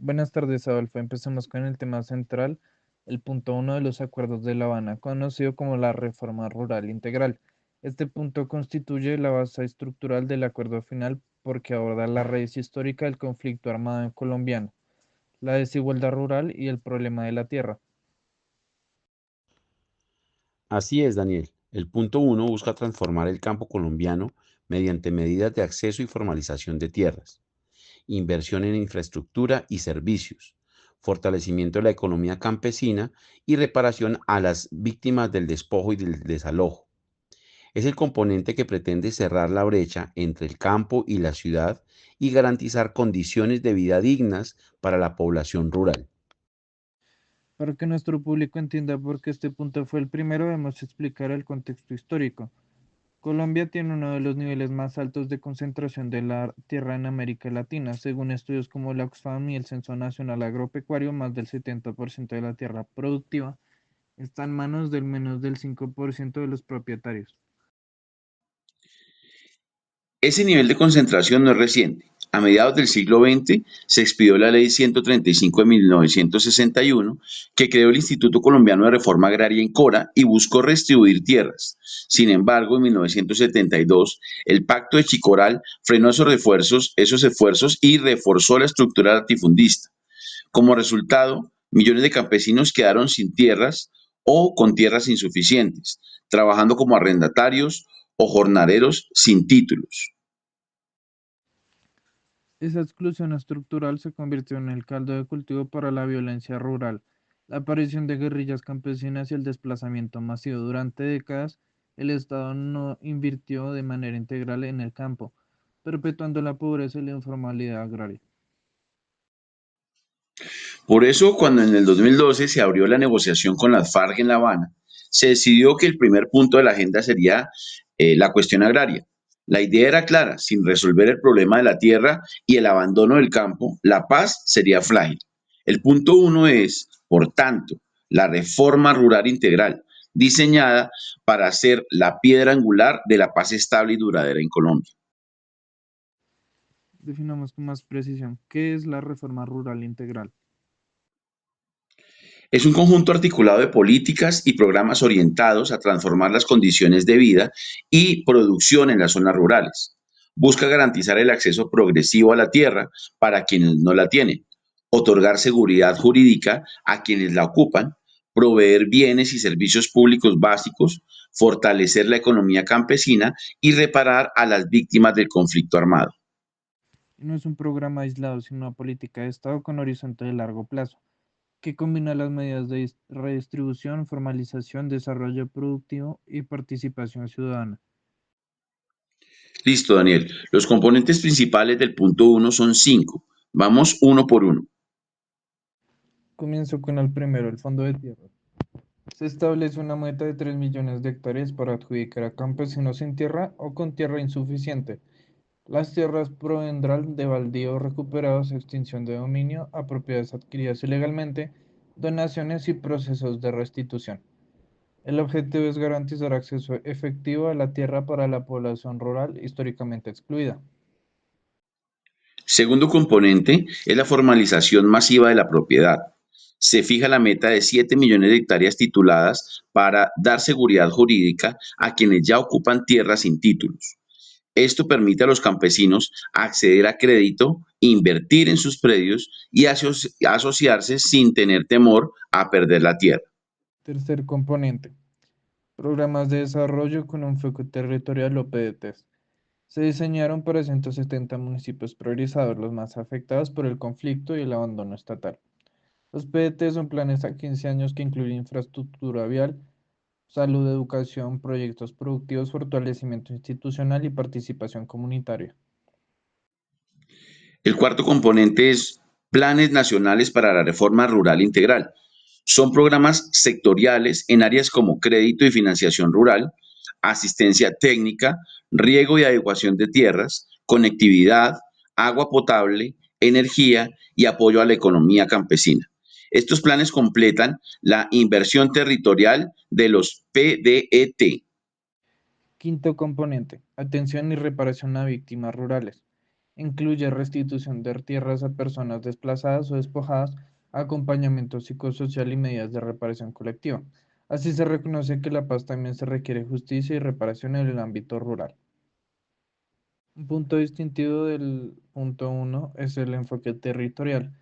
Buenas tardes, Adolfo. Empecemos con el tema central, el punto uno de los acuerdos de La Habana, conocido como la Reforma Rural Integral. Este punto constituye la base estructural del acuerdo final porque aborda la raíz histórica del conflicto armado colombiano, la desigualdad rural y el problema de la tierra. Así es, Daniel. El punto uno busca transformar el campo colombiano mediante medidas de acceso y formalización de tierras, inversión en infraestructura y servicios, fortalecimiento de la economía campesina y reparación a las víctimas del despojo y del desalojo. Es el componente que pretende cerrar la brecha entre el campo y la ciudad y garantizar condiciones de vida dignas para la población rural. Para que nuestro público entienda por qué este punto fue el primero, debemos explicar el contexto histórico. Colombia tiene uno de los niveles más altos de concentración de la tierra en América Latina. Según estudios como la Oxfam y el Censo Nacional Agropecuario, más del 70% de la tierra productiva está en manos del menos del 5% de los propietarios. Ese nivel de concentración no es reciente. A mediados del siglo XX se expidió la Ley 135 de 1961, que creó el Instituto Colombiano de Reforma Agraria INCORA y buscó redistribuir tierras. Sin embargo, en 1972, el Pacto de Chicoral frenó esos esfuerzos y reforzó la estructura latifundista. Como resultado, millones de campesinos quedaron sin tierras o con tierras insuficientes, trabajando como arrendatarios o jornaleros sin títulos. Esa exclusión estructural se convirtió en el caldo de cultivo para la violencia rural, la aparición de guerrillas campesinas y el desplazamiento masivo. Durante décadas, el Estado no invirtió de manera integral en el campo, perpetuando la pobreza y la informalidad agraria. Por eso, cuando en el 2012 se abrió la negociación con las FARC en La Habana, se decidió que el primer punto de la agenda sería la cuestión agraria. La idea era clara: sin resolver el problema de la tierra y el abandono del campo, la paz sería frágil. El punto uno es, por tanto, la reforma rural integral, diseñada para ser la piedra angular de la paz estable y duradera en Colombia. Definamos con más precisión qué es la reforma rural integral. Es un conjunto articulado de políticas y programas orientados a transformar las condiciones de vida y producción en las zonas rurales. Busca garantizar el acceso progresivo a la tierra para quienes no la tienen, otorgar seguridad jurídica a quienes la ocupan, proveer bienes y servicios públicos básicos, fortalecer la economía campesina y reparar a las víctimas del conflicto armado. Y no es un programa aislado, sino una política de Estado con horizonte de largo plazo, que combina las medidas de redistribución, formalización, desarrollo productivo y participación ciudadana. Listo, Daniel. Los componentes principales del punto uno son cinco. Vamos uno por uno. Comienzo con el primero, el fondo de tierra. Se establece una meta de 3 millones de hectáreas para adjudicar a campesinos sin tierra o con tierra insuficiente. Las tierras provendrán de baldíos recuperados, extinción de dominio, a propiedades adquiridas ilegalmente, donaciones y procesos de restitución. El objetivo es garantizar acceso efectivo a la tierra para la población rural históricamente excluida. Segundo componente es la formalización masiva de la propiedad. Se fija la meta de 7 millones de hectáreas tituladas para dar seguridad jurídica a quienes ya ocupan tierras sin títulos. Esto permite a los campesinos acceder a crédito, invertir en sus predios y asociarse sin tener temor a perder la tierra. Tercer componente. Programas de desarrollo con enfoque territorial o PDTs. Se diseñaron para 170 municipios priorizados, los más afectados por el conflicto y el abandono estatal. Los PDT son planes a 15 años que incluyen infraestructura vial, salud, educación, proyectos productivos, fortalecimiento institucional y participación comunitaria. El cuarto componente es planes nacionales para la reforma rural integral. Son programas sectoriales en áreas como crédito y financiación rural, asistencia técnica, riego y adecuación de tierras, conectividad, agua potable, energía y apoyo a la economía campesina. Estos planes completan la inversión territorial de los PDET. Quinto componente, atención y reparación a víctimas rurales. Incluye restitución de tierras a personas desplazadas o despojadas, acompañamiento psicosocial y medidas de reparación colectiva. Así se reconoce que la paz también se requiere justicia y reparación en el ámbito rural. Un punto distintivo del punto uno es el enfoque territorial.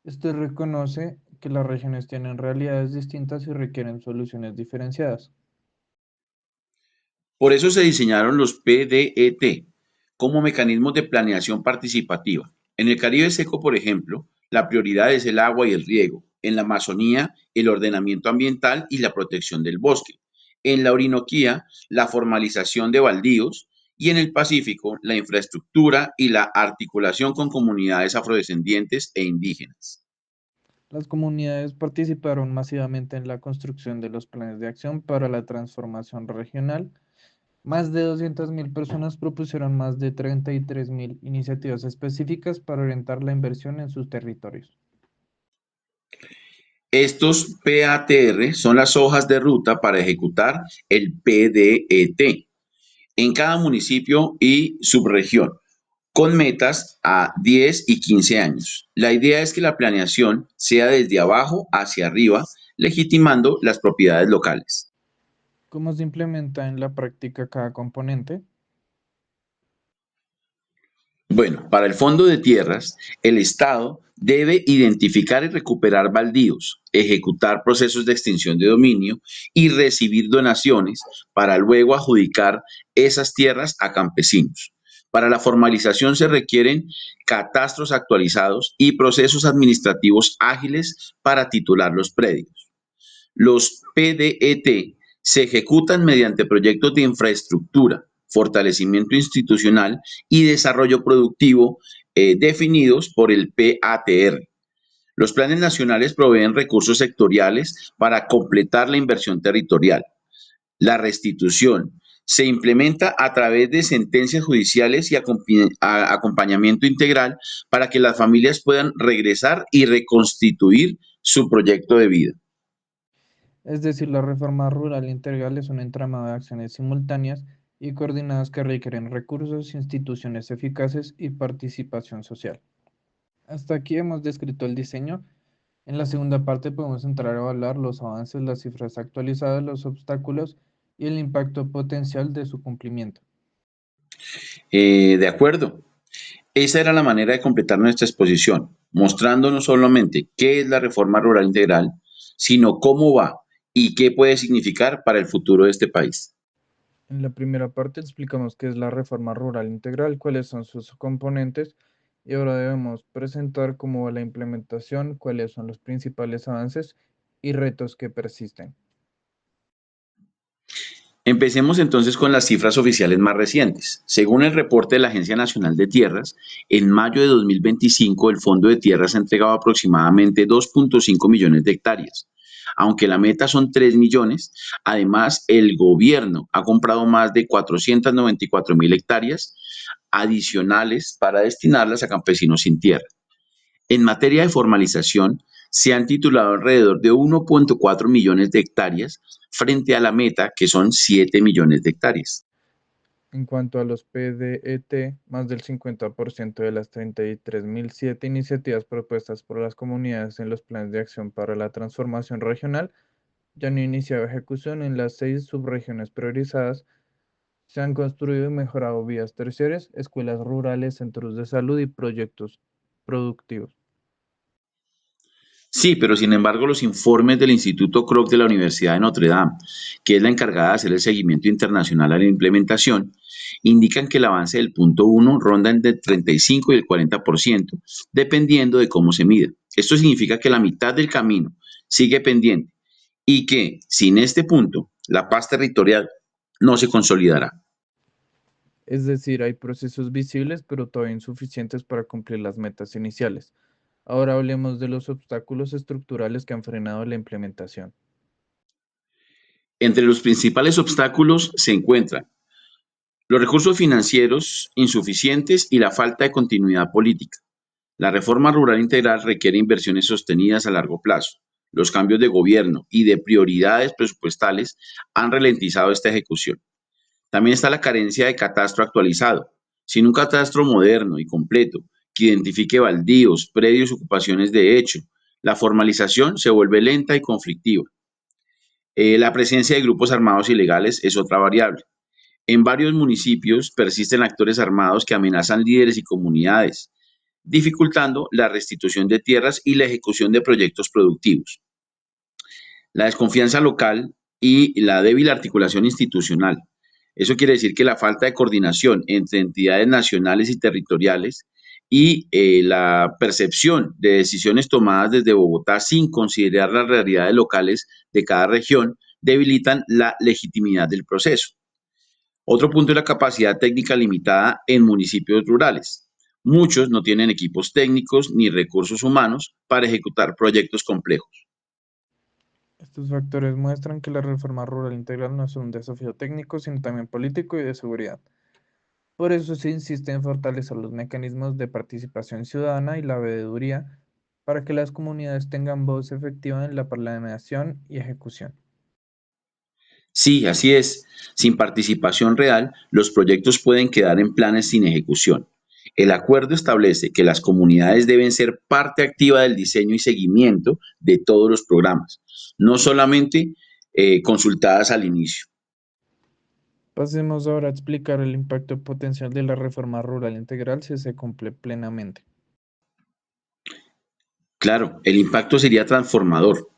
Este reconoce que las regiones tienen realidades distintas y requieren soluciones diferenciadas. Por eso se diseñaron los PDET como mecanismos de planeación participativa. En el Caribe seco, por ejemplo, la prioridad es el agua y el riego. En la Amazonía, el ordenamiento ambiental y la protección del bosque. En la Orinoquía, la formalización de baldíos. Y en el Pacífico, la infraestructura y la articulación con comunidades afrodescendientes e indígenas. Las comunidades participaron masivamente en la construcción de los planes de acción para la transformación regional. Más de 200.000 personas propusieron más de 33.000 iniciativas específicas para orientar la inversión en sus territorios. Estos PATR son las hojas de ruta para ejecutar el PDET en cada municipio y subregión, con metas a 10 y 15 años. La idea es que la planeación sea desde abajo hacia arriba, legitimando las propiedades locales. ¿Cómo se implementa en la práctica cada componente? Bueno, para el Fondo de Tierras, el Estado debe identificar y recuperar baldíos, ejecutar procesos de extinción de dominio y recibir donaciones para luego adjudicar esas tierras a campesinos. Para la formalización se requieren catastros actualizados y procesos administrativos ágiles para titular los predios. Los PDET se ejecutan mediante proyectos de infraestructura, fortalecimiento institucional y desarrollo productivo definidos por el PATR. Los planes nacionales proveen recursos sectoriales para completar la inversión territorial. La restitución se implementa a través de sentencias judiciales y acompañamiento integral para que las familias puedan regresar y reconstituir su proyecto de vida. Es decir, la reforma rural integral es un entramado de acciones simultáneas y coordinadas que requieren recursos, instituciones eficaces y participación social. Hasta aquí hemos descrito el diseño. En la segunda parte podemos entrar a evaluar los avances, las cifras actualizadas, los obstáculos y el impacto potencial de su cumplimiento. De acuerdo. Esa era la manera de completar nuestra exposición, mostrando no solamente qué es la reforma rural integral, sino cómo va y qué puede significar para el futuro de este país. En la primera parte explicamos qué es la reforma rural integral, cuáles son sus componentes y ahora debemos presentar cómo va la implementación, cuáles son los principales avances y retos que persisten. Empecemos entonces con las cifras oficiales más recientes. Según el reporte de la Agencia Nacional de Tierras, en mayo de 2025 el Fondo de Tierras ha entregado aproximadamente 2.5 millones de hectáreas. Aunque la meta son 3 millones, además el gobierno ha comprado más de 494.000 hectáreas adicionales para destinarlas a campesinos sin tierra. En materia de formalización, se han titulado alrededor de 1.4 millones de hectáreas frente a la meta, que son 7 millones de hectáreas. En cuanto a los PDET, más del 50% de las 33.007 iniciativas propuestas por las comunidades en los planes de acción para la transformación regional ya han iniciado ejecución en las 6 subregiones priorizadas. Se han construido y mejorado vías terciarias, escuelas rurales, centros de salud y proyectos productivos. Sí, pero sin embargo los informes del Instituto Kroc de la Universidad de Notre Dame, que es la encargada de hacer el seguimiento internacional a la implementación, indican que el avance del punto uno ronda entre el 35 y el 40%, dependiendo de cómo se mida. Esto significa que la mitad del camino sigue pendiente y que, sin este punto, la paz territorial no se consolidará. Es decir, hay procesos visibles, pero todavía insuficientes para cumplir las metas iniciales. Ahora hablemos de los obstáculos estructurales que han frenado la implementación. Entre los principales obstáculos se encuentran los recursos financieros insuficientes y la falta de continuidad política. La reforma rural integral requiere inversiones sostenidas a largo plazo. Los cambios de gobierno y de prioridades presupuestales han ralentizado esta ejecución. También está la carencia de catastro actualizado. Sin un catastro moderno y completo que identifique baldíos, predios y ocupaciones de hecho, la formalización se vuelve lenta y conflictiva. La presencia de grupos armados ilegales es otra variable. En varios municipios persisten actores armados que amenazan líderes y comunidades, dificultando la restitución de tierras y la ejecución de proyectos productivos. La desconfianza local y la débil articulación institucional. Eso quiere decir que la falta de coordinación entre entidades nacionales y territoriales y la percepción de decisiones tomadas desde Bogotá sin considerar las realidades locales de cada región debilitan la legitimidad del proceso. Otro punto es la capacidad técnica limitada en municipios rurales. Muchos no tienen equipos técnicos ni recursos humanos para ejecutar proyectos complejos. Estos factores muestran que la reforma rural integral no es un desafío técnico, sino también político y de seguridad. Por eso se insiste en fortalecer los mecanismos de participación ciudadana y la veeduría para que las comunidades tengan voz efectiva en la planeación y ejecución. Sí, así es. Sin participación real, los proyectos pueden quedar en planes sin ejecución. El acuerdo establece que las comunidades deben ser parte activa del diseño y seguimiento de todos los programas, no solamente consultadas al inicio. Pasemos ahora a explicar el impacto potencial de la reforma rural integral si se cumple plenamente. Claro, el impacto sería transformador.